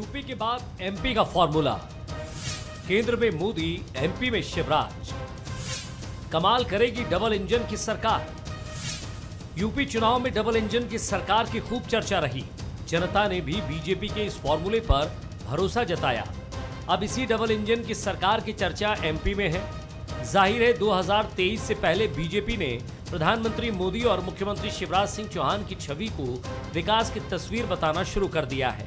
UP के बाद MP का फॉर्मूला, केंद्र में मोदी, एमपी में शिवराज, कमाल करेगी डबल इंजन की सरकार। यूपी चुनाव में डबल इंजन की सरकार की खूब चर्चा रही। जनता ने भी बीजेपी के इस फॉर्मूले पर भरोसा जताया। अब इसी डबल इंजन की सरकार की चर्चा एमपी में है। जाहिर है 2023 से पहले बीजेपी ने प्रधानमंत्री मोदी और मुख्यमंत्री शिवराज सिंह चौहान की छवि को विकास की तस्वीर बताना शुरू कर दिया है।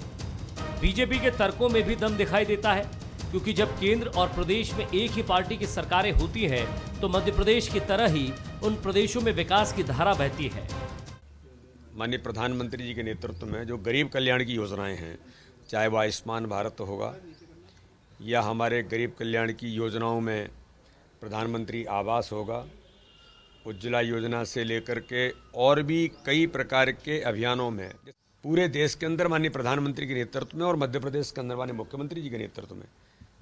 बीजेपी के तर्कों में भी दम दिखाई देता है, क्योंकि जब केंद्र और प्रदेश में एक ही पार्टी की सरकारें होती हैं तो मध्य प्रदेश की तरह ही उन प्रदेशों में विकास की धारा बहती है। माननीय प्रधानमंत्री जी के नेतृत्व में जो गरीब कल्याण की योजनाएं हैं, चाहे वह आयुष्मान भारत होगा या हमारे गरीब कल्याण की योजनाओं में प्रधानमंत्री आवास होगा, उज्ज्वला योजना से लेकर के और भी कई प्रकार के अभियानों में पूरे देश के अंदर माननीय प्रधानमंत्री के नेतृत्व में और मध्य प्रदेश के अंदर माननीय मुख्यमंत्री जी के नेतृत्व में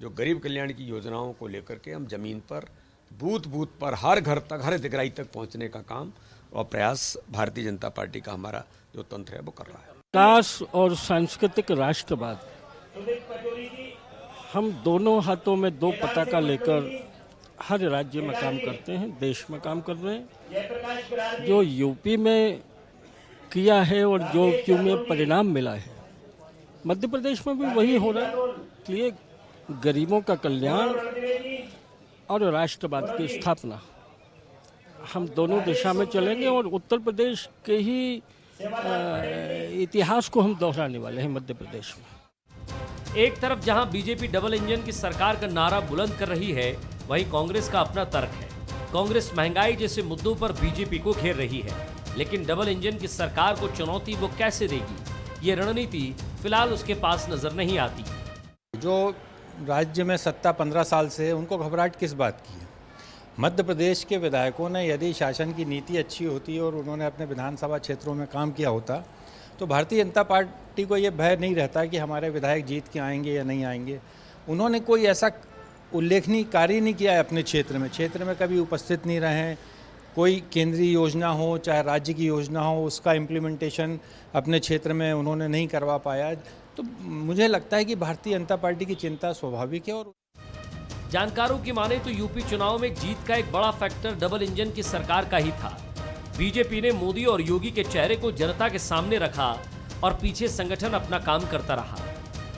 जो गरीब कल्याण की योजनाओं को लेकर के हम जमीन पर बूथ बूथ पर हर घर तक, हर हितग्राही तक पहुंचने का काम और प्रयास भारतीय जनता पार्टी का हमारा जो तंत्र है वो कर रहा है। विकास और सांस्कृतिक राष्ट्रवाद, हम दोनों हाथों में दो पताका लेकर हर राज्य में काम करते हैं, देश में काम कर रहे हैं। जो यूपी में किया है और जो यूपी में परिणाम मिला है, मध्य प्रदेश में भी वही हो रहा है। इसलिए गरीबों का कल्याण और राष्ट्रवाद की स्थापना, हम दोनों दिशा में चलेंगे और उत्तर प्रदेश के ही इतिहास को हम दोहराने वाले हैं मध्य प्रदेश में। एक तरफ जहां बीजेपी डबल इंजन की सरकार का नारा बुलंद कर रही है, वहीं कांग्रेस का अपना तर्क है। कांग्रेस महंगाई जैसे मुद्दों पर बीजेपी को घेर रही है, लेकिन डबल इंजन की सरकार को चुनौती वो कैसे देगी, ये रणनीति फिलहाल उसके पास नजर नहीं आती। जो राज्य में सत्ता 15 साल से है, उनको घबराहट किस बात की है? मध्य प्रदेश के विधायकों ने यदि शासन की नीति अच्छी होती और उन्होंने अपने विधानसभा क्षेत्रों में काम किया होता तो भारतीय जनता पार्टी को ये भय नहीं रहता कि हमारे विधायक जीत के आएंगे या नहीं आएंगे। उन्होंने कोई ऐसा उल्लेखनीय कार्य नहीं किया है अपने क्षेत्र में कभी उपस्थित नहीं रहे हैं। कोई केंद्रीय योजना हो चाहे राज्य की योजना हो, उसका इम्प्लीमेंटेशन अपने क्षेत्र में उन्होंने नहीं करवा पाया। तो मुझे लगता है कि भारतीय जनता पार्टी की चिंता स्वाभाविक है। और जानकारों की माने तो यूपी चुनाव में जीत का एक बड़ा फैक्टर डबल इंजन की सरकार का ही था। बीजेपी ने मोदी और योगी के चेहरे को जनता के सामने रखा और पीछे संगठन अपना काम करता रहा।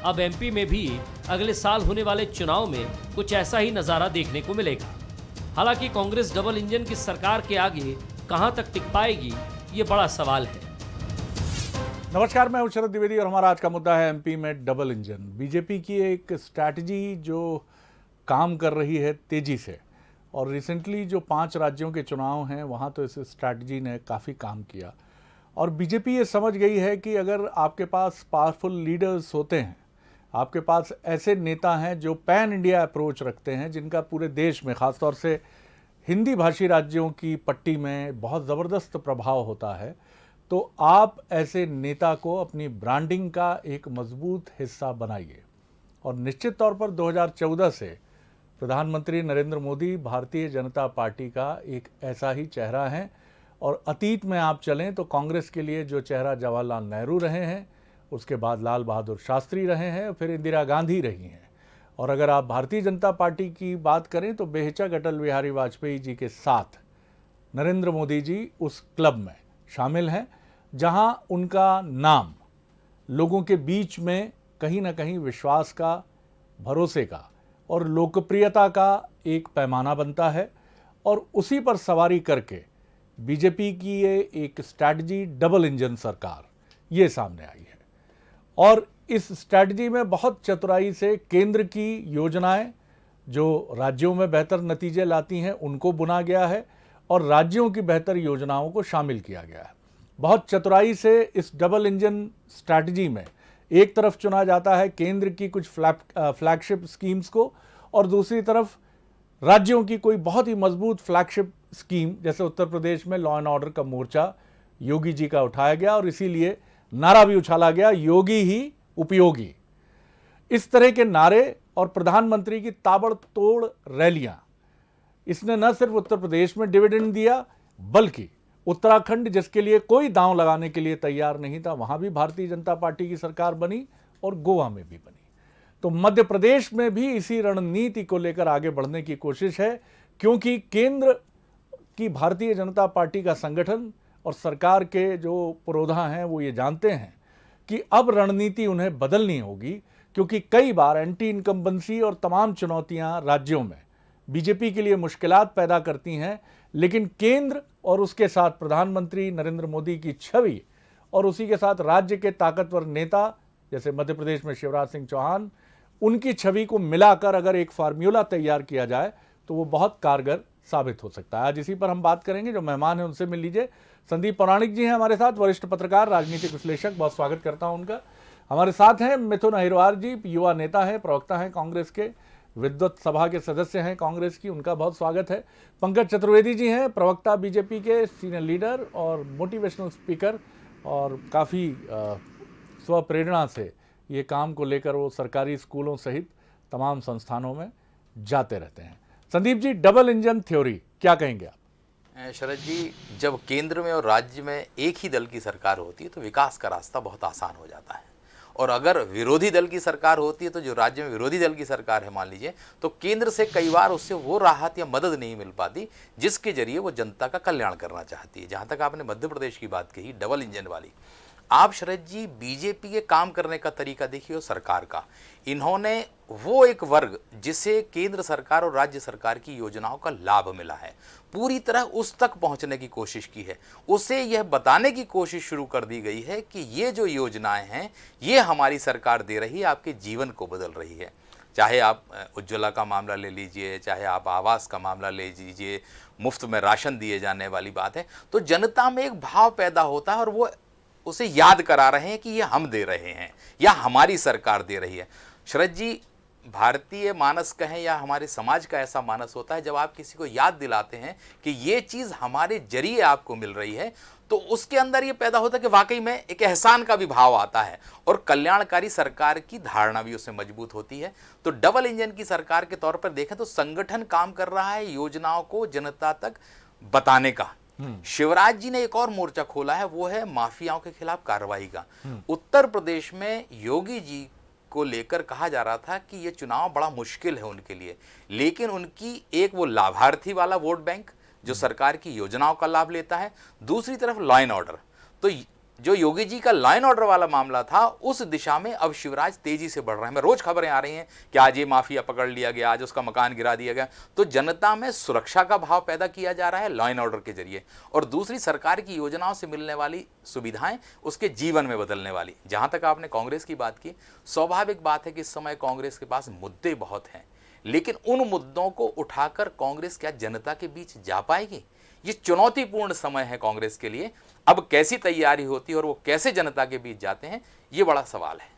अब एमपी में भी अगले साल होने वाले चुनाव में कुछ ऐसा ही नजारा देखने को मिलेगा। हालांकि कांग्रेस डबल इंजन की सरकार के आगे कहां तक टिक पाएगी, ये बड़ा सवाल है। नमस्कार, मैं हूं शरद द्विवेदी और हमारा आज का मुद्दा है एमपी में डबल इंजन। बीजेपी की एक स्ट्रैटेजी जो काम कर रही है तेजी से, और रिसेंटली जो 5 राज्यों के चुनाव हैं वहां तो इस स्ट्रैटेजी ने काफ़ी काम किया। और बीजेपी ये समझ गई है कि अगर आपके पास पावरफुल लीडर्स होते हैं, आपके पास ऐसे नेता हैं जो पैन इंडिया अप्रोच रखते हैं, जिनका पूरे देश में ख़ासतौर से हिंदी भाषी राज्यों की पट्टी में बहुत ज़बरदस्त प्रभाव होता है, तो आप ऐसे नेता को अपनी ब्रांडिंग का एक मजबूत हिस्सा बनाइए। और निश्चित तौर पर 2014 से प्रधानमंत्री नरेंद्र मोदी भारतीय जनता पार्टी का एक ऐसा ही चेहरा है। और अतीत में आप चलें तो कांग्रेस के लिए जो चेहरा जवाहरलाल नेहरू रहे हैं, उसके बाद लाल बहादुर शास्त्री रहे हैं, फिर इंदिरा गांधी रही हैं। और अगर आप भारतीय जनता पार्टी की बात करें तो बेहिचक अटल बिहारी वाजपेयी जी के साथ नरेंद्र मोदी जी उस क्लब में शामिल हैं जहां उनका नाम लोगों के बीच में कहीं ना कहीं विश्वास का, भरोसे का और लोकप्रियता का एक पैमाना बनता है। और उसी पर सवारी करके बीजेपी की ये एक स्ट्रैटेजी डबल इंजन सरकार ये सामने आई है। और इस स्ट्रैटेजी में बहुत चतुराई से केंद्र की योजनाएं जो राज्यों में बेहतर नतीजे लाती हैं उनको बुना गया है और राज्यों की बेहतर योजनाओं को शामिल किया गया है। बहुत चतुराई से इस डबल इंजन स्ट्रैटेजी में एक तरफ चुना जाता है केंद्र की कुछ फ्लैगशिप स्कीम्स को, और दूसरी तरफ राज्यों की कोई बहुत ही मजबूत फ्लैगशिप स्कीम, जैसे उत्तर प्रदेश में लॉ एंड ऑर्डर का मोर्चा योगी जी का उठाया गया और इसीलिए नारा भी उछाला गया, योगी ही उपयोगी। इस तरह के नारे और प्रधानमंत्री की ताबड़तोड़ रैलियां, इसने न सिर्फ उत्तर प्रदेश में डिविडेंड दिया, बल्कि उत्तराखंड जिसके लिए कोई दांव लगाने के लिए तैयार नहीं था, वहां भी भारतीय जनता पार्टी की सरकार बनी और गोवा में भी बनी। तो मध्य प्रदेश में भी इसी रणनीति को लेकर आगे बढ़ने की कोशिश है, क्योंकि केंद्र की भारतीय जनता पार्टी का संगठन और सरकार के जो पुरोधा हैं वो ये जानते हैं कि अब रणनीति उन्हें बदलनी होगी, क्योंकि कई बार एंटी इनकम्बेंसी और तमाम चुनौतियां राज्यों में बीजेपी के लिए मुश्किलात पैदा करती हैं, लेकिन केंद्र और उसके साथ प्रधानमंत्री नरेंद्र मोदी की छवि और उसी के साथ राज्य के ताकतवर नेता जैसे मध्य प्रदेश में शिवराज सिंह चौहान, उनकी छवि को मिलाकर अगर एक फार्मूला तैयार किया जाए तो वो बहुत कारगर साबित हो सकता है। आज इसी पर हम बात करेंगे। जो मेहमान हैं उनसे मिल लीजिए। संदीप पौराणिक जी हैं हमारे साथ, वरिष्ठ पत्रकार, राजनीतिक विश्लेषक, बहुत स्वागत करता हूं उनका। हमारे साथ हैं मिथुन अहिरवार जी, युवा नेता हैं, प्रवक्ता हैं कांग्रेस के, विद्वत सभा के सदस्य हैं कांग्रेस की, उनका बहुत स्वागत है। पंकज चतुर्वेदी जी हैं, प्रवक्ता बीजेपी के, सीनियर लीडर और मोटिवेशनल स्पीकर, और काफ़ी स्वप्रेरणा से ये काम को लेकर वो सरकारी स्कूलों सहित तमाम संस्थानों में जाते रहते हैं। Sandeep ji, double engine theory क्या कहेंगे आप? शरद जी, जब केंद्र में और राज्य में एक ही दल की सरकार होती है तो विकास का रास्ता बहुत आसान हो जाता है, और अगर विरोधी दल की सरकार होती है तो जो राज्य में विरोधी दल की सरकार है मान लीजिए, तो केंद्र से कई बार उससे वो राहत या मदद नहीं मिल पाती जिसके जरिए वो जनता का कल्याण करना चाहती है। जहाँ तक आपने मध्य प्रदेश की बात कही डबल इंजन वाली, आप शरद जी बीजेपी के काम करने का तरीका देखिए और सरकार का, इन्होंने वो एक वर्ग जिसे केंद्र सरकार और राज्य सरकार की योजनाओं का लाभ मिला है पूरी तरह उस तक पहुंचने की कोशिश की है। उसे यह बताने की कोशिश शुरू कर दी गई है कि ये जो योजनाएं हैं ये हमारी सरकार दे रही है, आपके जीवन को बदल रही है। चाहे आप उज्ज्वला का मामला ले लीजिए, चाहे आप आवास का मामला ले लीजिए, मुफ्त में राशन दिए जाने वाली बात है, तो जनता में एक भाव पैदा होता है और वो उसे याद करा रहे हैं कि ये हम दे रहे हैं या हमारी सरकार दे रही है। शरद जी, भारतीय मानस कहें या हमारे समाज का ऐसा मानस होता है, जब आप किसी को याद दिलाते हैं कि ये चीज़ हमारे जरिए आपको मिल रही है, तो उसके अंदर ये पैदा होता है कि वाकई में एक एहसान का भी भाव आता है और कल्याणकारी सरकार की धारणा भी उससे मजबूत होती है। तो डबल इंजन की सरकार के तौर पर देखें तो संगठन काम कर रहा है योजनाओं को जनता तक बताने का। शिवराज जी ने एक और मोर्चा खोला है, वो है माफियाओं के खिलाफ कार्रवाई का। उत्तर प्रदेश में योगी जी को लेकर कहा जा रहा था कि ये चुनाव बड़ा मुश्किल है उनके लिए, लेकिन उनकी एक वो लाभार्थी वाला वोट बैंक जो सरकार की योजनाओं का लाभ लेता है, दूसरी तरफ लॉ एंड ऑर्डर। तो जो योगी जी का लॉ एंड ऑर्डर वाला मामला था उस दिशा में अब शिवराज तेजी से बढ़ रहे हैं। मैं रोज खबरें आ रही हैं कि आज ये माफिया पकड़ लिया गया, आज उसका मकान गिरा दिया गया। तो जनता में सुरक्षा का भाव पैदा किया जा रहा है लॉ एंड ऑर्डर के जरिए, और दूसरी सरकार की योजनाओं से मिलने वाली सुविधाएं उसके जीवन में बदलने वाली। जहां तक आपने कांग्रेस की बात की, स्वाभाविक बात है कि इस समय कांग्रेस के पास मुद्दे बहुत हैं, लेकिन उन मुद्दों को उठाकर कांग्रेस क्या जनता के बीच जा पाएगी? ये चुनौतीपूर्ण समय है कांग्रेस के लिए। अब कैसी तैयारी होती है और वो कैसे जनता के बीच जाते हैं, ये बड़ा सवाल है।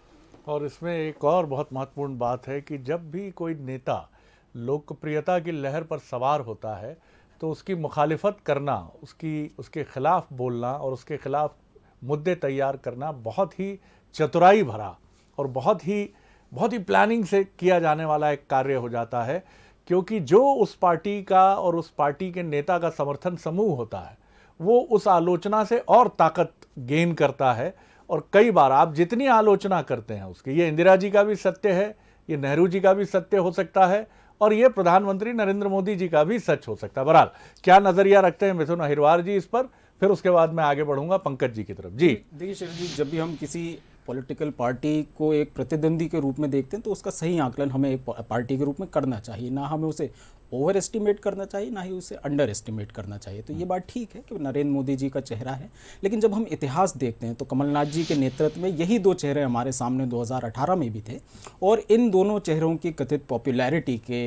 और इसमें एक और बहुत महत्वपूर्ण बात है कि जब भी कोई नेता लोकप्रियता की लहर पर सवार होता है तो उसकी मुखालिफत करना, उसके खिलाफ बोलना और उसके खिलाफ मुद्दे तैयार करना बहुत ही चतुराई भरा और बहुत ही प्लानिंग से किया जाने वाला एक कार्य हो जाता है, क्योंकि जो उस पार्टी का और उस पार्टी के नेता का समर्थन समूह होता है वो उस आलोचना से और ताकत गेन करता है। और कई बार आप जितनी आलोचना करते हैं उसकी, ये इंदिरा जी का भी सत्य है, ये नेहरू जी का भी सत्य हो सकता है, और ये प्रधानमंत्री नरेंद्र मोदी जी का भी सच हो सकता है। बहरहाल, क्या नज़रिया रखते हैं मिथुन अहिरवार जी इस पर, फिर उसके बाद मैं आगे बढ़ूंगा पंकज जी की तरफ। जी देखिए शरद जी, जब भी हम किसी पॉलिटिकल पार्टी को एक प्रतिद्वंदी के रूप में देखते हैं तो उसका सही आकलन हमें एक पार्टी के रूप में करना चाहिए। ना हमें उसे ओवर एस्टिमेट करना चाहिए, ना ही उसे अंडर एस्टिमेट करना चाहिए। तो ये बात ठीक है कि नरेंद्र मोदी जी का चेहरा है, लेकिन जब हम इतिहास देखते हैं तो कमलनाथ जी के नेतृत्व में यही दो चेहरे हमारे सामने 2018 में भी थे, और इन दोनों चेहरों की कथित पॉपुलैरिटी के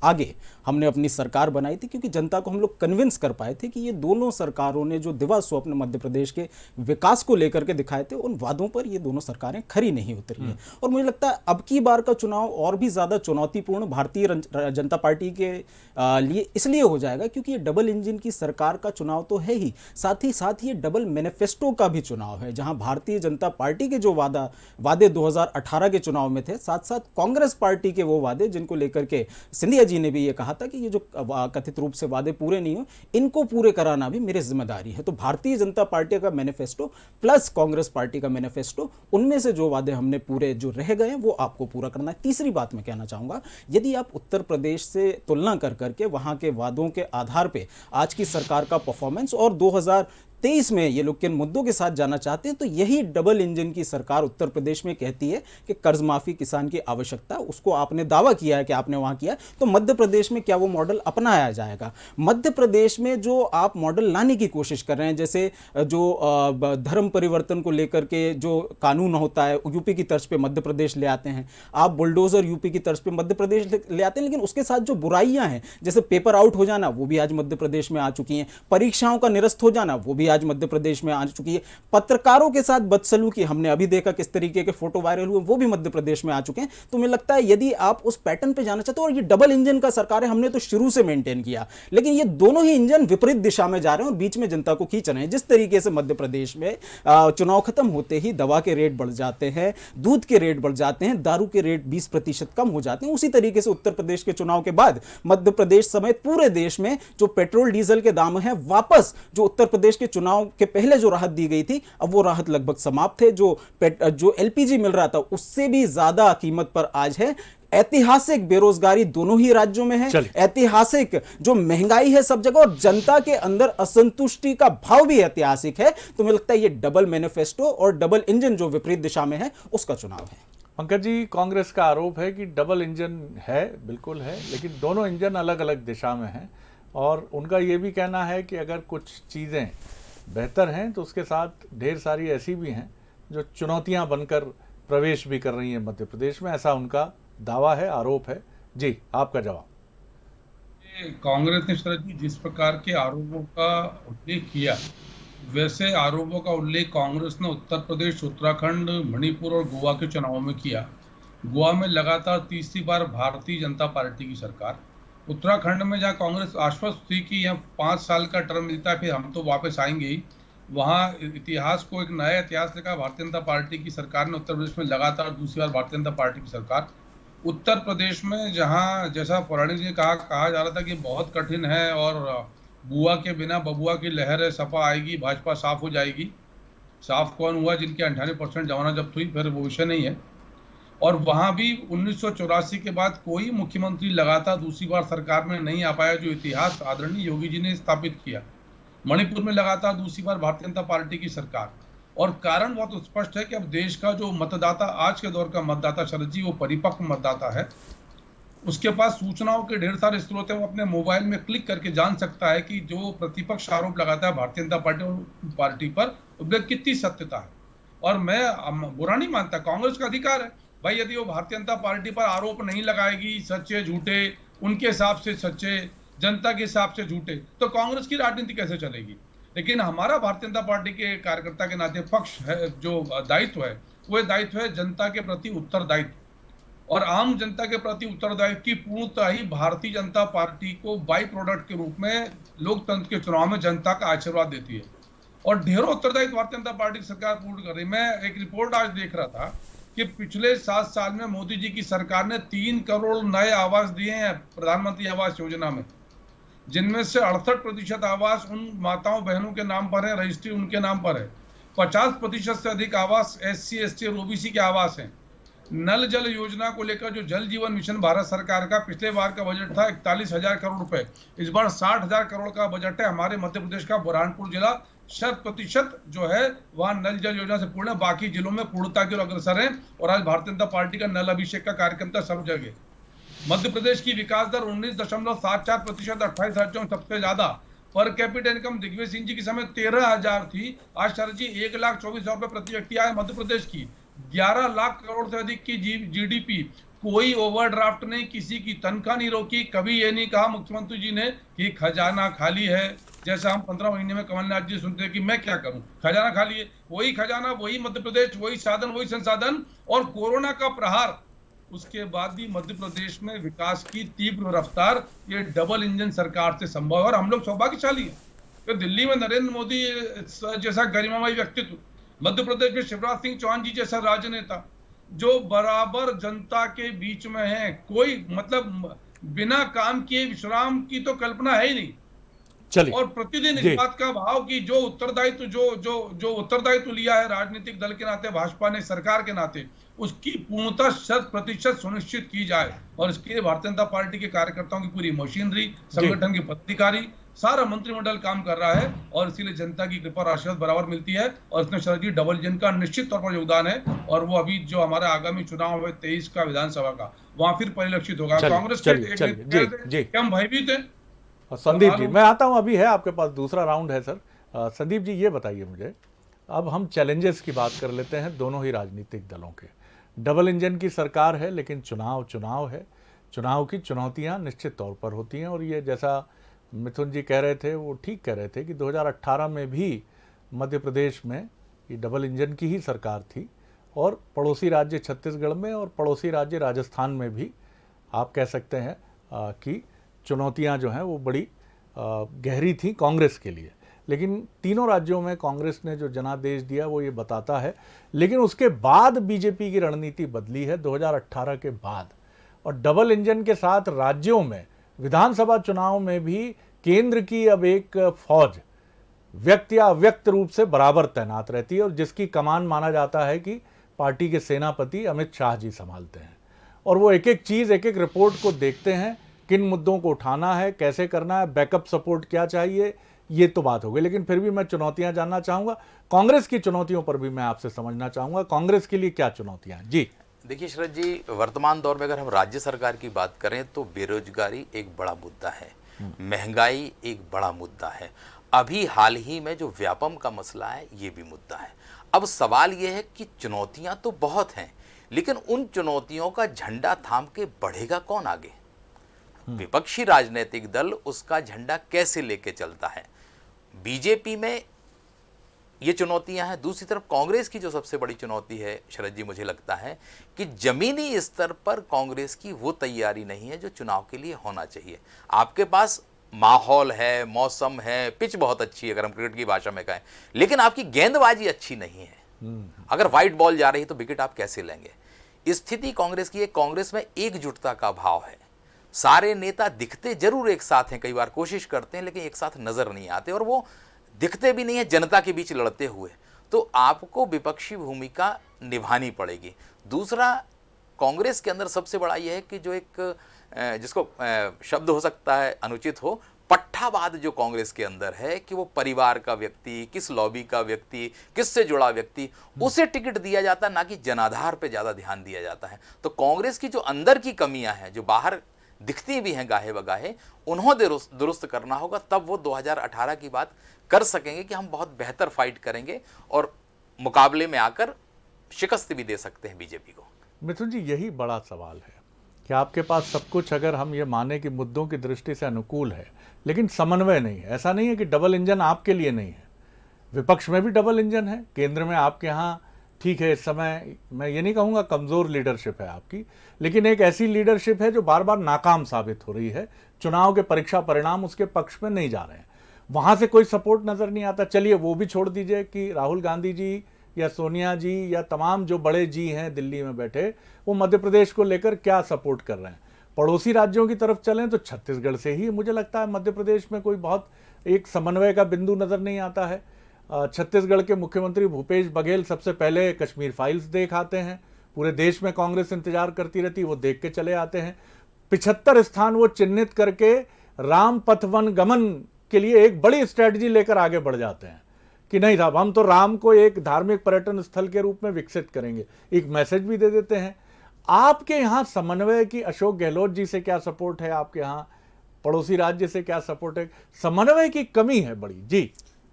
आगे हमने अपनी सरकार बनाई थी, क्योंकि जनता को हम लोग कन्विंस कर पाए थे कि ये दोनों सरकारों ने जो दिवा स्वप्न मध्य प्रदेश के विकास को लेकर के दिखाए थे, उन वादों पर ये दोनों सरकारें खरी नहीं उतरी हैं। और मुझे लगता है अब की बार का चुनाव और भी ज़्यादा चुनौतीपूर्ण भारतीय जनता पार्टी के लिए इसलिए हो जाएगा क्योंकि ये डबल इंजन की सरकार का चुनाव तो है ही साथ ही ये डबल मैनिफेस्टो का भी चुनाव है, जहाँ भारतीय जनता पार्टी के जो वादे 2018 के चुनाव में थे, साथ साथ कांग्रेस पार्टी के वो वादे जिनको लेकर के सिंधिया जी ने भी ये कहा था कि ये जो कथित रूप से वादे पूरे नहीं हो, इनको पूरे कराना भी मेरी जिम्मेदारी है। तो भारतीय जनता पार्टी का मैनिफेस्टो प्लस कांग्रेस पार्टी का मैनिफेस्टो, उनमें से जो वादे हमने पूरे जो रह गए हैं वो आपको पूरा करना है। तीसरी बात मैं कहना चाहूंगा, यदि आप उत्तर प्रदेश से तुलना कर करके वहां के वादों के आधार पे आज की सरकार का परफॉर्मेंस और 2023 में ये लोग किन मुद्दों के साथ जाना चाहते हैं, तो यही डबल इंजन की सरकार उत्तर प्रदेश में कहती है कि कर्ज माफी किसान की आवश्यकता, उसको आपने दावा किया है कि आपने वहां किया, तो मध्य प्रदेश में क्या वो मॉडल अपनाया जाएगा? मध्य प्रदेश में जो आप मॉडल लाने की कोशिश कर रहे हैं, जैसे जो धर्म परिवर्तन को लेकर के जो कानून होता है यूपी की तर्ज पे मध्य प्रदेश ले आते हैं, आप बुलडोजर यूपी की तर्ज पे मध्य प्रदेश ले आते हैं, लेकिन उसके साथ जो बुराइयां हैं जैसे पेपर आउट हो जाना, वो भी आज मध्य प्रदेश में आ चुकी हैं, परीक्षाओं का निरस्त हो जाना, वो भी आज मध्य प्रदेश में आ चुकी है, पत्रकारों के साथ बदसलूकी हमने अभी देखा किस तरीके के फोटो वायरल हुए, वो भी मध्य प्रदेश में आ चुके हैं। तो मुझे लगता है यदि आप उस पैटर्न पे जाना चाहते हो, और ये डबल इंजन का सरकार है, हमने तो शुरू से मेंटेन किया, लेकिन ये दोनों ही इंजन विपरीत दिशा में जा रहे हैं और बीच में जनता को खींच रहे हैं। जिस तरीके से मध्य प्रदेश में चुनाव खत्म होते ही दवा के रेट बढ़ जाते हैं, दूध के रेट बढ़ जाते हैं, दारू के रेट 20% कम हो जाते हैं, उसी तरीके से उत्तर प्रदेश के चुनाव के बाद मध्य प्रदेश समेत पूरे देश में जो पेट्रोल डीजल के दाम हैं, वापस जो उत्तर प्रदेश के चुनाव के पहले जो राहत दी गई थी, अब वो राहत लगभग समाप्त है। जो एलपीजी मिल रहा था उससे भी ज्यादा कीमत पर आज है। ऐतिहासिक बेरोजगारी दोनों ही राज्यों में है, ऐतिहासिक जो महंगाई है सब जगह, और जनता के अंदर असंतुष्टि का भाव भी ऐतिहासिक है। तो मुझे लगता है ये डबल मैनिफेस्टो और डबल इंजन जो विपरीत दिशा में है उसका चुनाव है। पंकज जी, कांग्रेस का आरोप है कि डबल इंजन है, बिल्कुल है, लेकिन दोनों इंजन अलग अलग दिशा में हैं, और उनका ये भी कहना है कि अगर कुछ चीज़ें बेहतर हैं तो उसके साथ ढेर सारी ऐसी भी हैं जो चुनौतियां बनकर प्रवेश भी कर रही हैं मध्य प्रदेश में, ऐसा उनका दावा है, आरोप है। जी, आपका जवाब। कांग्रेस ने शरद जी जिस प्रकार के आरोपों का उल्लेख किया, वैसे आरोपों का उल्लेख कांग्रेस ने उत्तर प्रदेश, उत्तराखंड, मणिपुर और गोवा के चुनावों में किया। गोवा में लगातार तीसरी बार भारतीय जनता पार्टी की सरकार, उत्तराखंड में जहां कांग्रेस आश्वस्त थी कि यहाँ 5 साल का टर्म मिलता है फिर हम तो वापस आएंगे ही, वहाँ इतिहास को एक नया इतिहास लिखा भारतीय जनता पार्टी की सरकार ने। उत्तर प्रदेश में लगातार दूसरी बार भारतीय जनता पार्टी की सरकार। उत्तर प्रदेश में जहाँ जैसा पौराणिक जी कहा जा रहा था कि बहुत कठिन है और बुआ के बिना बबुआ की लहर है, सपा आएगी, भाजपा साफ हो जाएगी। साफ कौन हुआ? जिनके 98% जमानत जब्त हुई, फिर वो विषय नहीं है। और वहाँ भी 1984 के बाद कोई मुख्यमंत्री लगातार दूसरी बार सरकार में नहीं आ पाया, जो इतिहास आदरणीय योगी जी ने स्थापित किया। मणिपुर में लगातार दूसरी बार भारतीय जनता पार्टी की सरकार, और कारण बहुत स्पष्ट है कि अब देश का जो मतदाता, आज के दौर का मतदाता शरद जी, वो परिपक्व मतदाता है। उसके पास सूचनाओं के ढेर सारे स्रोत हैं, वो अपने मोबाइल में क्लिक करके जान सकता है कि जो प्रतिपक्ष आरोप लगाता है भारतीय जनता पार्टी पर उसमें कितनी सत्यता है। और मैं बुरा नहीं मानता, कांग्रेस का अधिकार है भाई, यदि वो भारतीय जनता पार्टी पर आरोप नहीं लगाएगी, सच्चे झूठे, उनके हिसाब से सच्चे, जनता के हिसाब से झूठे, तो कांग्रेस की राजनीति कैसे चलेगी? लेकिन हमारा भारतीय जनता पार्टी के कार्यकर्ता के नाते पक्ष है, जो दायित्व है, वो दायित्व है जनता के प्रति उत्तरदायित्व, और आम जनता के प्रति उत्तरदायित्व की पूर्णतः ही भारतीय जनता पार्टी को बाई प्रोडक्ट के रूप में लोकतंत्र के चुनाव में जनता का आशीर्वाद देती है, और ढेरों उत्तरदायित्व भारतीय जनता पार्टी की सरकार पूर्ण कर रही। मैं एक रिपोर्ट आज देख रहा था कि पिछले 7 साल में मोदी जी की सरकार ने 3 करोड़ नए आवास दिए हैं प्रधानमंत्री आवास योजना में, जिनमें से 68% आवास उन माताओं बहनों के नाम पर है, रजिस्ट्री उनके नाम पर है। 50% से अधिक आवास SC, ST और OBC के आवास हैं। नल जल योजना को लेकर जो जल जीवन मिशन भारत सरकार का पिछले बार का बजट था 41,000 करोड़ रुपए, इस बार 60,000 करोड़ का बजट है। हमारे मध्य प्रदेश का बुरहानपुर जिला 100% जो है वहाँ नल जल योजना से पूर्ण है, बाकी जिलों में पूर्णता की ओर अग्रसर है, और आज भारतीय जनता पार्टी का नल अभिषेक का कार्यक्रम था सब जगह। मध्य प्रदेश की विकास दर 19.74%, 28 राज्यों में सबसे ज्यादा। पर कैपिटल इनकम दिग्विजय सिंह जी के समय 13,000 थी, आज शरद जी 1,24,000 रुपए प्रति व्यक्ति आए मध्य प्रदेश की। 11 लाख करोड़ से अधिक की GDP, कोई ओवरड्राफ्ट नहीं, किसी की तनख्वाह नहीं रोकी। कभी ये नहीं कहा मुख्यमंत्री जी ने कि खजाना खाली है, जैसा हम 15 महीने में कमलनाथ जी सुनते हैं कि मैं क्या करूं, खजाना खाली है। वही खजाना, वही मध्य प्रदेश, वही साधन, वही संसाधन, और कोरोना का प्रहार, उसके बाद भी मध्य प्रदेश में विकास की तीव्र रफ्तार ये डबल इंजन सरकार से संभव है। और हम लोग सौभाग्यशाली हैं तो दिल्ली में नरेंद्र मोदी जैसा गरिमामय व्यक्तित्व, मध्य प्रदेश में शिवराज सिंह चौहान जी जैसा राजनेता जो बराबर जनता के बीच में है, कोई मतलब बिना काम किए विश्राम की तो कल्पना है ही नहीं। चलिए और प्रतिदिन जी। इस बात का भाव कि जो उत्तरदायित्व जो उत्तरदायित्व लिया है राजनीतिक दल के नाते, भाजपा ने सरकार के नाते, उसकी पूर्णतः 100% सुनिश्चित की जाए। और इसके लिए भारतीय जनता पार्टी के कार्यकर्ताओं की पूरी मशीनरी, संगठन के पदाधिकारी, सारा मंत्रिमंडल काम कर रहा है और इसीलिए जनता की कृपा और आशीर्वाद बराबर मिलती है। और इसमें शरद जी डबल इंजन का निश्चित तौर पर योगदान है और वो अभी जो हमारा आगामी चुनाव है 23 का विधानसभा का, वहां फिर परिलक्षित होगा। कांग्रेस के हम भयभीत हैं। संदीप जी, मैं आता हूं, अभी है आपके पास दूसरा राउंड है सर। संदीप जी ये बताइए मुझे, अब हम चैलेंजेस की बात कर लेते हैं दोनों ही राजनीतिक दलों के। डबल इंजन की सरकार है लेकिन चुनाव है, चुनाव की चुनौतियां निश्चित तौर पर होती हैं। और ये जैसा मिथुन जी कह रहे थे वो ठीक कह रहे थे कि 2018 में भी मध्य प्रदेश में ये डबल इंजन की ही सरकार थी और पड़ोसी राज्य छत्तीसगढ़ में और पड़ोसी राज्य राजस्थान में भी आप कह सकते हैं कि चुनौतियां जो हैं वो बड़ी गहरी थी कांग्रेस के लिए। लेकिन तीनों राज्यों में कांग्रेस ने जो जनादेश दिया वो ये बताता है। लेकिन उसके बाद बीजेपी की रणनीति बदली है 2018 के बाद, और डबल इंजन के साथ राज्यों में विधानसभा चुनाव में भी केंद्र की अब एक फौज व्यक्त या अव्यक्त रूप से बराबर तैनात रहती है और जिसकी कमान माना जाता है कि पार्टी के सेनापति अमित शाह जी संभालते हैं। और वो एक एक चीज़, एक एक रिपोर्ट को देखते हैं, किन मुद्दों को उठाना है, कैसे करना है, बैकअप सपोर्ट क्या चाहिए, ये तो बात हो गई। लेकिन फिर भी मैं चुनौतियां जानना चाहूँगा, कांग्रेस की चुनौतियों पर भी मैं आपसे समझना चाहूँगा, कांग्रेस के लिए क्या चुनौतियाँ हैं? जी देखिए शरद जी, वर्तमान दौर में अगर हम राज्य सरकार की बात करें तो बेरोजगारी एक बड़ा मुद्दा है, महंगाई एक बड़ा मुद्दा है, अभी हाल ही में जो व्यापम का मसला है ये भी मुद्दा है। अब सवाल ये है कि चुनौतियां तो बहुत हैं, लेकिन उन चुनौतियों का झंडा थाम के बढ़ेगा कौन आगे? विपक्षी राजनीतिक दल उसका झंडा कैसे लेके चलता है? बीजेपी में ये चुनौतियां हैं। दूसरी तरफ कांग्रेस की जो सबसे बड़ी चुनौती है शरद जी, मुझे लगता है कि जमीनी स्तर पर कांग्रेस की वो तैयारी नहीं है जो चुनाव के लिए होना चाहिए। आपके पास माहौल है, मौसम है, पिच बहुत अच्छी है अगर हम क्रिकेट की भाषा में कहें, लेकिन आपकी गेंदबाजी अच्छी नहीं है। अगर व्हाइट बॉल जा रही है तो विकेट आप कैसे लेंगे? स्थिति कांग्रेस की है। कांग्रेस में एकजुटता का भाव है, सारे नेता दिखते जरूर एक साथ हैं, कई बार कोशिश करते हैं लेकिन एक साथ नजर नहीं आते, और वो दिखते भी नहीं है जनता के बीच लड़ते हुए। तो आपको विपक्षी भूमिका निभानी पड़ेगी। दूसरा, कांग्रेस के अंदर सबसे बड़ा यह है कि जो एक जिसको शब्द हो सकता है अनुचित हो, पट्टावाद जो कांग्रेस के अंदर है कि वो परिवार का व्यक्ति, किस लॉबी का व्यक्ति, किससे जुड़ा व्यक्ति, उसे टिकट दिया जाता है, ना कि जनाधार पे ज़्यादा ध्यान दिया जाता है। तो कांग्रेस की जो अंदर की कमियां हैं, जो बाहर दिखती भी हैं गाहे बगाहे, उन्होंने दुरुस्त करना होगा, तब वो 2018 की बात कर सकेंगे कि हम बहुत बेहतर फाइट करेंगे और मुकाबले में आकर शिकस्त भी दे सकते हैं बीजेपी को। मिथुन जी, यही बड़ा सवाल है कि आपके पास सब कुछ, अगर हम ये माने कि मुद्दों की दृष्टि से अनुकूल है, लेकिन समन्वय नहीं है। ऐसा नहीं है कि डबल इंजन आपके लिए नहीं है, विपक्ष में भी डबल इंजन है, केंद्र में आपके यहाँ ठीक है, इस समय मैं ये नहीं कहूँगा कमज़ोर लीडरशिप है आपकी, लेकिन एक ऐसी लीडरशिप है जो बार बार नाकाम साबित हो रही है। चुनाव के परीक्षा परिणाम उसके पक्ष में नहीं जा रहे हैं, वहाँ से कोई सपोर्ट नज़र नहीं आता। चलिए वो भी छोड़ दीजिए कि राहुल गांधी जी या सोनिया जी या तमाम जो बड़े जी हैं दिल्ली में बैठे, वो मध्य प्रदेश को लेकर क्या सपोर्ट कर रहे हैं। पड़ोसी राज्यों की तरफ चलें तो छत्तीसगढ़ से ही मुझे लगता है मध्य प्रदेश में कोई बहुत एक समन्वय का बिंदु नज़र नहीं आता है। छत्तीसगढ़ के मुख्यमंत्री भूपेश बघेल सबसे पहले कश्मीर फाइल्स देख आते हैं, पूरे देश में कांग्रेस इंतजार करती रहती, वो देख के चले आते हैं। 75 स्थान वो चिन्हित करके राम पथ वन गमन के लिए एक बड़ी स्ट्रैटेजी लेकर आगे बढ़ जाते हैं कि नहीं साहब, हम तो राम को एक धार्मिक पर्यटन स्थल के रूप में विकसित करेंगे, एक मैसेज भी दे देते हैं। आपके यहाँ समन्वय की अशोक गहलोत जी से क्या सपोर्ट है, आपके यहाँ पड़ोसी राज्य से क्या सपोर्ट है? समन्वय की कमी है बड़ी। जी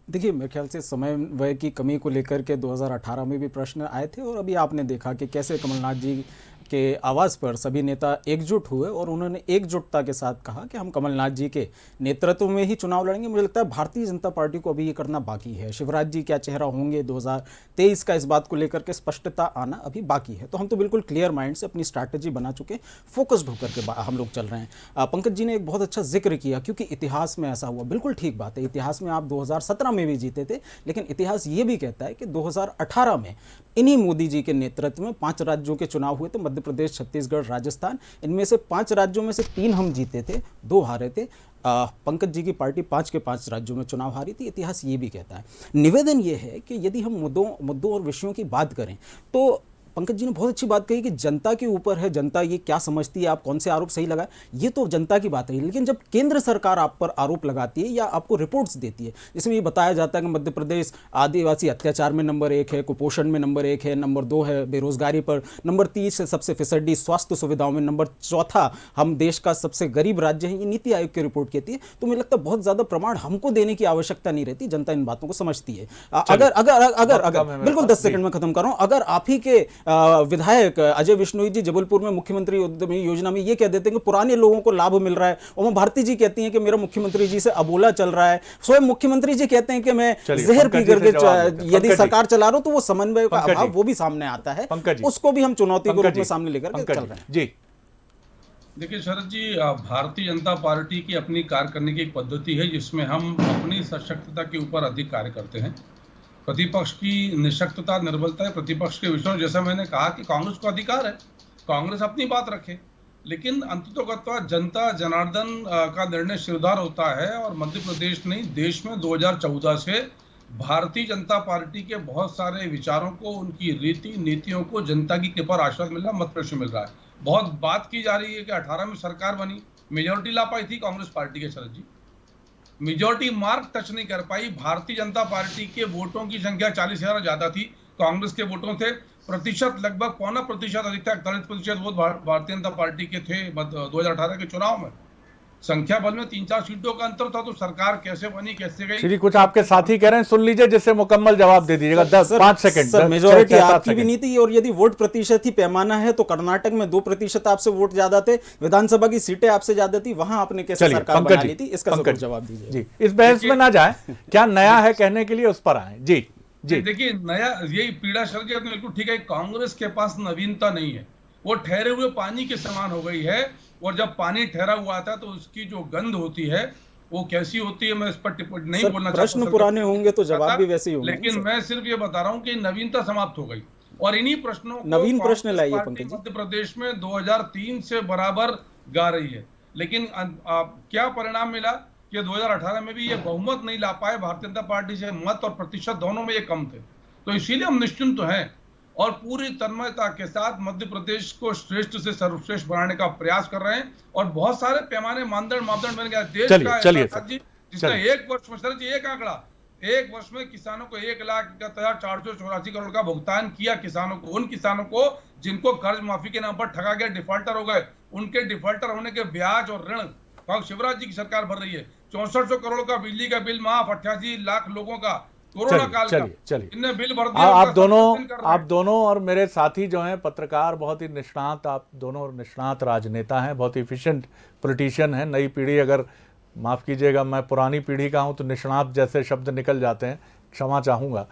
देखिए, मेरे ख्याल से समन्वय की कमी को लेकर के 2018 में भी प्रश्न आए थे, और अभी आपने देखा कि कैसे कमलनाथ जी के आवाज़ पर सभी नेता एकजुट हुए और उन्होंने एकजुटता के साथ कहा कि हम कमलनाथ जी के नेतृत्व में ही चुनाव लड़ेंगे। मुझे लगता है भारतीय जनता पार्टी को अभी ये करना बाकी है। शिवराज जी क्या चेहरा होंगे 2023 का, इस बात को लेकर के स्पष्टता आना अभी बाकी है। तो हम तो बिल्कुल क्लियर माइंड से अपनी स्ट्रैटेजी बना चुके, फोकस्ड होकर के हम लोग चल रहे हैं। पंकज जी ने एक बहुत अच्छा जिक्र किया, क्योंकि इतिहास में ऐसा हुआ, बिल्कुल ठीक बात है। इतिहास में आप 2017 में भी जीते थे, लेकिन इतिहास ये भी कहता है कि 2018 में इन्हीं मोदी जी के नेतृत्व में 5 राज्यों के चुनाव हुए थे, मध्य प्रदेश, छत्तीसगढ़, राजस्थान। इनमें से 5 राज्यों में से 3 हम जीते थे, 2 हारे थे। पंकज जी की पार्टी 5 के 5 राज्यों में चुनाव हारी थी। इतिहास ये भी कहता है। निवेदन ये है कि यदि हम मुद्दों और विषयों की बात करें तो पंकज जी ने बहुत अच्छी बात कही कि जनता के ऊपर है, जनता ये क्या समझती है, आप कौन से आरोप सही लगाए, ये तो जनता की बात है। लेकिन जब केंद्र सरकार आप पर आरोप लगाती है या आपको रिपोर्ट्स देती है, जिसमें ये बताया जाता है कि मध्य प्रदेश आदिवासी अत्याचार में नंबर 1 है, कुपोषण में नंबर 1 है, नंबर 2 है बेरोजगारी पर, नंबर 30 है सबसे फिसड्डी स्वास्थ्य सुविधाओं में, नंबर 4 हम देश का सबसे गरीब राज्य है, ये नीति आयोग की रिपोर्ट कहती है। तो मुझे लगता है बहुत ज्यादा प्रमाण हमको देने की आवश्यकता नहीं रहती, जनता इन बातों को समझती है। अगर बिल्कुल 10 सेकंड में खत्म कर रहा हूं, अगर आप ही के विधायक अजय विश्नोई जी जबलपुर में मुख्यमंत्री उद्यमी योजना में ये कह देते हैं कि पुराने लोगों को लाभ मिल रहा है, और भारती जी कहती हैं कि मेरा मुख्यमंत्री जी से अबोला चल रहा है, स्वयं मुख्यमंत्री जी कहते हैं कि मैं जहर पी करके यदि सरकार चला रहा हूं, तो वो समन्वय का अभाव वो भी सामने आता है, उसको भी हम चुनौती के रूप में सामने लेकर चल रहे हैं। जी देखिए शरद जी, भारतीय जनता पार्टी की अपनी कार्य करने की एक पद्धति है जिसमें हम अपनी सशक्तता के ऊपर अधिक कार्य करते हैं। प्रतिपक्ष की निशक्तता, निर्बलता है प्रतिपक्ष के विषय। जैसा मैंने कहा कि कांग्रेस को अधिकार है, कांग्रेस अपनी बात रखे, लेकिन अंततोगत्वा जनता जनार्दन का निर्णय सिरदार होता है। और मध्य प्रदेश नहीं, देश में 2014 से भारतीय जनता पार्टी के बहुत सारे विचारों को, उनकी रीति नीतियों को जनता की कृपा और आशीर्वाद मिल रहा है, मत प्रश्न मिल रहा है। बहुत बात की जा रही है कि 18 में सरकार बनी, मेजोरिटी ला पाई थी कांग्रेस पार्टी के शरद जी, मेजोरिटी मार्क टच नहीं कर पाई। भारतीय जनता पार्टी के वोटों की संख्या 40,000 ज्यादा थी, कांग्रेस के वोटों थे प्रतिशत लगभग 0.25% अधिक था। 41% वोट भारतीय जनता पार्टी के थे 2018 के चुनाव में। संख्या बल में 3-4 सीटों का अंतर था, तो सरकार कैसे बनी, कैसे गई। श्री कुछ आपके साथी कह रहे हैं, सुन लीजिए, जिससे मुकम्मल जवाब दे दीजिएगा। 5 सेकंड। सर, मेजोरिटी आपकी भी नहीं थी, और यदि वोट प्रतिशत ही पैमाना है तो कर्नाटक में 2% आपसे वोट ज्यादा थे, विधानसभा की सीटें आपसे ज्यादा थी, वहां आपने कैसे सरकार बना ली थी, इसका जवाब दीजिए। जी, इस बहस में ना जाए, क्या नया है कहने के लिए उस पर आए। जी जी देखिए, नया यही पीड़ा शरद जी बिल्कुल ठीक है, कांग्रेस के पास नवीनता नहीं है, वो ठहरे हुए पानी के समान हो गई है। और जब पानी ठहरा हुआ था तो उसकी जो गंध होती है वो कैसी होती है, मैं इस पर टिप्पणी नहीं बोलना चाहता। प्रश्न पुराने होंगे तो जवाब भी वैसे ही होंगे, लेकिन मैं सिर्फ ये बता रहा हूं कि नवीनता समाप्त हो गई। और इन्हीं प्रश्नों को नवीन प्रश्न लाइए पंकज जी। मध्य प्रदेश में 2003 से बराबर गा रही है, लेकिन क्या परिणाम मिला कि 2018 में भी ये बहुमत नहीं ला पाए। भारतीय जनता पार्टी से मत और प्रतिशत दोनों में ये कम थे, तो इसीलिए हम निश्चिंत तो हैं और पूरी तन्मयता के साथ मध्य प्रदेश को श्रेष्ठ से सर्वश्रेष्ठ बनाने का प्रयास कर रहे हैं। और बहुत सारे पैमाने मापदंड बन गया देश का। जिसका एक वर्ष में सर जी एक आंकड़ा, एक वर्ष में किसानों को 1,71,484 करोड़ का भुगतान किया किसानों को, उन किसानों को जिनको कर्ज माफी के नाम पर ठगा गया, डिफॉल्टर हो गए, उनके डिफॉल्टर होने के ब्याज और ऋण शिवराज जी की सरकार भर रही है। 6400 करोड़ का बिजली का बिल माफ, 88 लाख लोगों का कोरोना काल का इनने बिल भर दिया। आप दोनों और मेरे साथी जो हैं पत्रकार, बहुत ही निष्णात, आप दोनों निष्णात राजनेता हैं, बहुत ही एफिशिएंट पॉलिटिशियन हैं। नई पीढ़ी, अगर माफ़ कीजिएगा मैं पुरानी पीढ़ी का हूं तो निष्णात जैसे शब्द निकल जाते हैं, क्षमा चाहूँगा।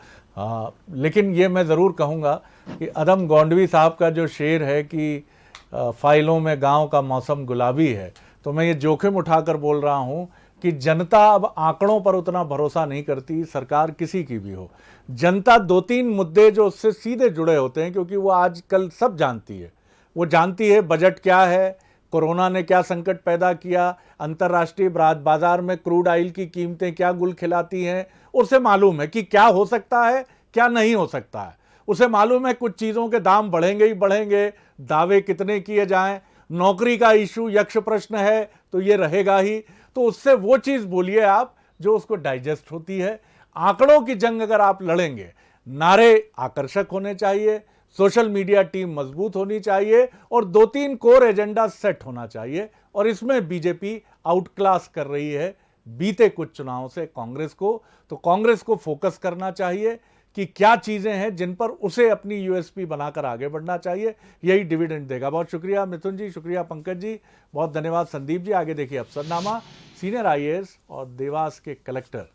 लेकिन ये मैं ज़रूर कहूँगा कि अदम गोंडवी साहब का जो शेर है कि फाइलों में गाँव का मौसम गुलाबी है, तो मैं ये जोखिम उठाकर बोल रहा हूँ कि जनता अब आंकड़ों पर उतना भरोसा नहीं करती, सरकार किसी की भी हो। जनता 2-3 मुद्दे जो उससे सीधे जुड़े होते हैं, क्योंकि वो आजकल सब जानती है। वो जानती है बजट क्या है, कोरोना ने क्या संकट पैदा किया, अंतर्राष्ट्रीय बाजार में क्रूड ऑयल की कीमतें क्या गुल खिलाती हैं। उसे मालूम है कि क्या हो सकता है, क्या नहीं हो सकता है। उसे मालूम है कुछ चीज़ों के दाम बढ़ेंगे ही बढ़ेंगे, दावे कितने किए जाएं, नौकरी का इशू यक्ष प्रश्न है तो ये रहेगा ही। तो उससे वो चीज़ बोलिए आप जो उसको डाइजेस्ट होती है। आंकड़ों की जंग अगर आप लड़ेंगे, नारे आकर्षक होने चाहिए, सोशल मीडिया टीम मजबूत होनी चाहिए और 2-3 कोर एजेंडा सेट होना चाहिए। और इसमें बीजेपी आउट क्लास कर रही है बीते कुछ चुनावों से कांग्रेस को। तो कांग्रेस को फोकस करना चाहिए कि क्या चीज़ें हैं जिन पर उसे अपनी यूएसपी बनाकर आगे बढ़ना चाहिए, यही डिविडेंड देगा। बहुत शुक्रिया मिथुन जी, शुक्रिया पंकज जी, बहुत धन्यवाद संदीप जी। आगे देखिए अफसरनामा। सीनियर आईएएस और देवास के कलेक्टर